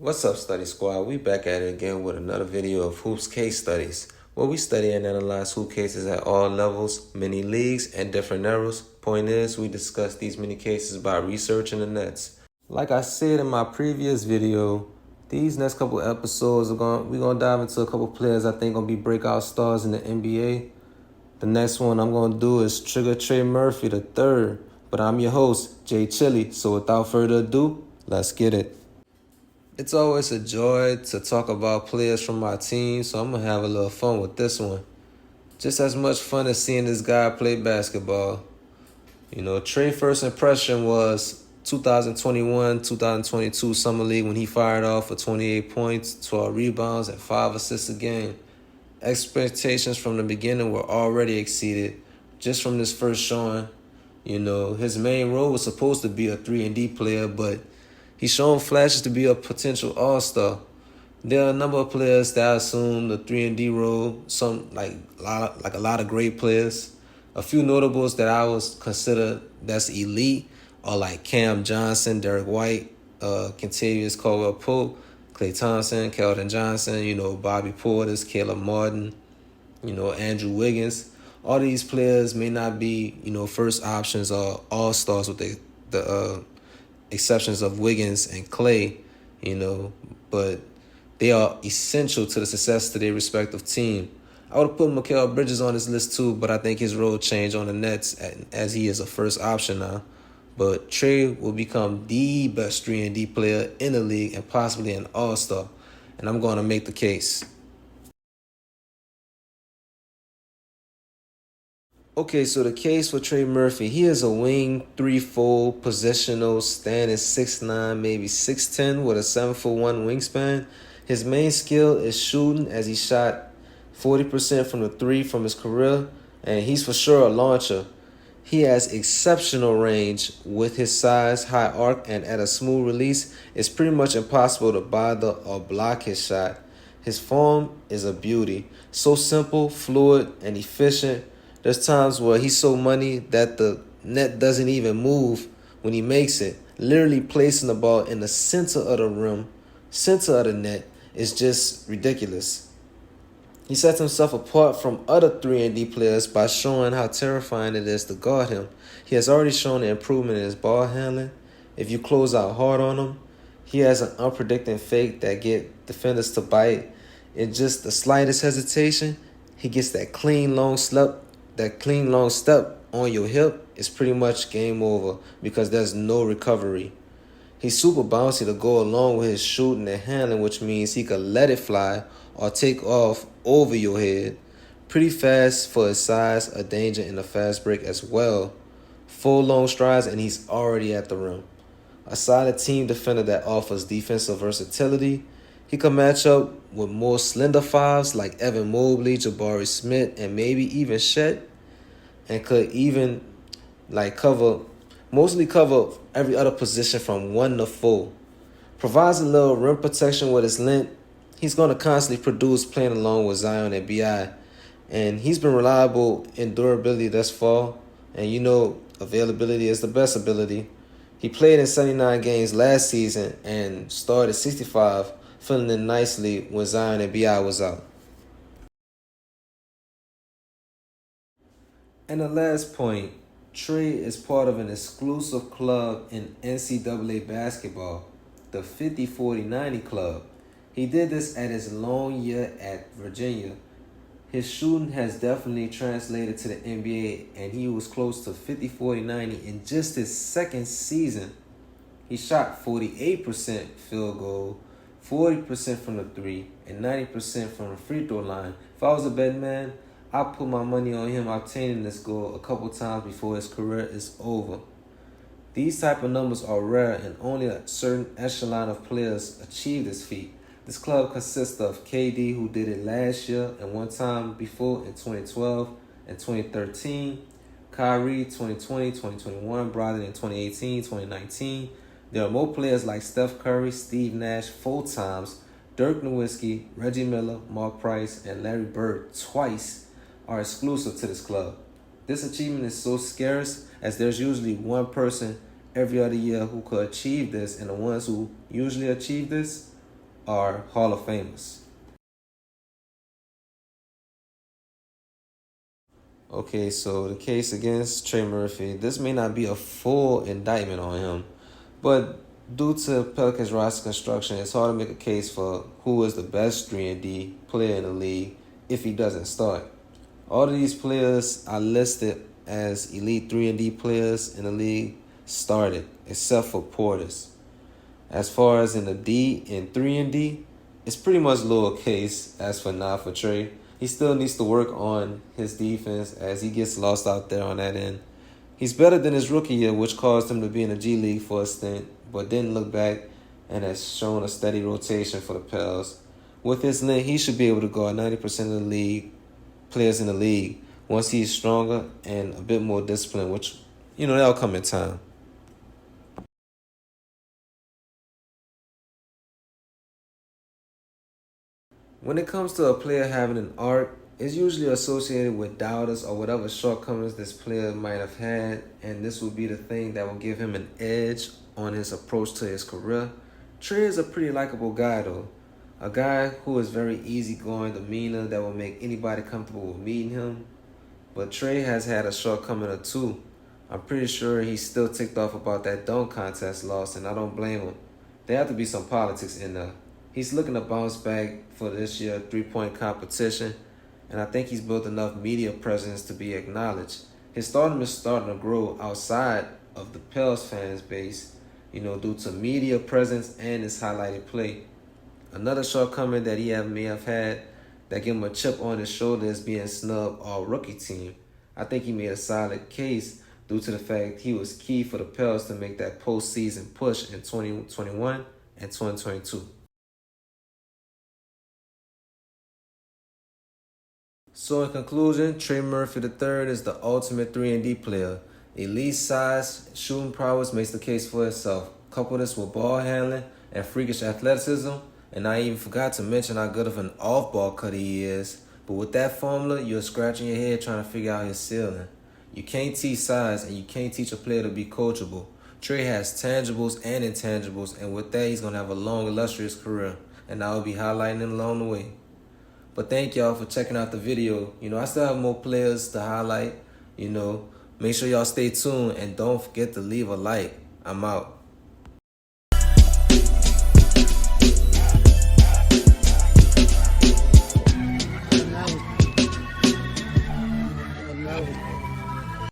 What's up, Study Squad? We back at it again with another video of Hoops case studies, where we study and analyze hoop cases at all levels, many leagues, and different eras. Point is, we discuss these many cases by researching the nets. Like I said in my previous video, these next couple episodes we're gonna dive into a couple players I think gonna be breakout stars in the NBA. The next one I'm gonna do is Trigga Trey Murphy III, but I'm your host, Jay Chili. So without further ado, let's get it. It's always a joy to talk about players from my team, so I'm going to have a little fun with this one. Just as much fun as seeing this guy play basketball. You know, Trey's first impression was 2021-2022 Summer League when he fired off for 28 points, 12 rebounds, and 5 assists a game. Expectations from the beginning were already exceeded just from this first showing. You know, his main role was supposed to be a 3-and-D player, but he's shown flashes to be a potential all-star. There are a number of players that assume the 3-and-D role, some like a lot of great players. A few notables that I was consider that's elite are like Cam Johnson, Derek White, Kentavious Caldwell-Pope, Klay Thompson, Keldon Johnson, Bobby Portis, Caleb Martin, Andrew Wiggins. All these players may not be, first options or all-stars with the exceptions of Wiggins and Clay, but they are essential to the success to their respective team. I would have put Mikal Bridges on this list too, but I think his role changed on the Nets as he is a first option now. But Trey will become the best 3-and-D player in the league and possibly an all-star, and I'm going to make the case. Okay, so the case for Trey Murphy, he is a wing 3-4 positional, standing 6'9", maybe 6'10", with a 7'1" wingspan. His main skill is shooting, as he shot 40% from the 3 from his career, and he's for sure a launcher. He has exceptional range with his size, high arc, and at a smooth release, it's pretty much impossible to bother or block his shot. His form is a beauty, so simple, fluid, and efficient. There's times where he's so money that the net doesn't even move when he makes it. Literally placing the ball in the center of the rim, center of the net, is just ridiculous. He sets himself apart from other 3-and-D players by showing how terrifying it is to guard him. He has already shown an improvement in his ball handling. If you close out hard on him, he has an unpredictable fake that get defenders to bite. In just the slightest hesitation, he gets that clean long step on your hip. Is pretty much game over because there's no recovery. He's super bouncy to go along with his shooting and handling, which means he could let it fly or take off over your head. Pretty fast for his size, a danger in the fast break as well. 4 long strides and he's already at the rim. A solid team defender that offers defensive versatility. He could match up with more slender fives like Evan Mobley, Jabari Smith, and maybe even Shet, and could even mostly cover every other position from 1 to 4. Provides a little rim protection with his length. He's going to constantly produce playing along with Zion and B.I. And he's been reliable in durability thus far. And availability is the best ability. He played in 79 games last season and started 65, filling in nicely when Zion and B.I. was out. And the last point, Trey is part of an exclusive club in NCAA basketball, the 50-40-90 club. He did this at his long year at Virginia. His shooting has definitely translated to the NBA, and he was close to 50-40-90 in just his second season. He shot 48% field goal, 40% from the 3, and 90% from the free throw line. If I was a betting man, I'd put my money on him obtaining this goal a couple times before his career is over. These type of numbers are rare and only a certain echelon of players achieve this feat. This club consists of KD, who did it last year and one time before in 2012 and 2013, Kyrie 2020, 2021, Brogdon in 2018, 2019. There are more players like Steph Curry, Steve Nash 4 times, Dirk Nowitzki, Reggie Miller, Mark Price, and Larry Bird twice are exclusive to this club. This achievement is so scarce as there's usually one person every other year who could achieve this, and the ones who usually achieve this are Hall of Famers. Okay, so the case against Trey Murphy, this may not be a full indictment on him, but due to Pelicans roster construction, it's hard to make a case for who is the best 3-and-D player in the league if he doesn't start. All of these players are listed as elite 3-and-D players in the league started, except for Portis. As far as in the D and 3-and-D, it's pretty much lowercase as for now for Trey. He still needs to work on his defense as he gets lost out there on that end. He's better than his rookie year, which caused him to be in the G League for a stint, but didn't look back and has shown a steady rotation for the Pels. With his length, he should be able to guard 90% of the league players in the league once he's stronger and a bit more disciplined, which, that'll come in time. When it comes to a player having an arc, it's usually associated with doubters or whatever shortcomings this player might have had, and this will be the thing that will give him an edge on his approach to his career. Trey is a pretty likable guy, though. A guy who is very easygoing demeanor that will make anybody comfortable with meeting him. But Trey has had a shortcoming or two. I'm pretty sure he's still ticked off about that dunk contest loss, and I don't blame him. There have to be some politics in there. He's looking to bounce back for this year three-point competition, and I think he's built enough media presence to be acknowledged. His stardom is starting to grow outside of the Pels fans base, due to media presence and his highlighted play. Another shortcoming that he may have had that give him a chip on his shoulder is being snubbed all rookie team. I think he made a solid case due to the fact he was key for the Pels to make that postseason push in 2021 and 2022. So in conclusion, Trey Murphy III is the ultimate 3-and-D player. Elite size, shooting prowess makes the case for itself. Couple this with ball handling and freakish athleticism, and I even forgot to mention how good of an off-ball cutter he is. But with that formula, you're scratching your head trying to figure out his ceiling. You can't teach size, and you can't teach a player to be coachable. Trey has tangibles and intangibles, and with that, he's going to have a long, illustrious career, and I will be highlighting him along the way. But thank y'all for checking out the video. I still have more players to highlight. Make sure y'all stay tuned and don't forget to leave a like. I'm out.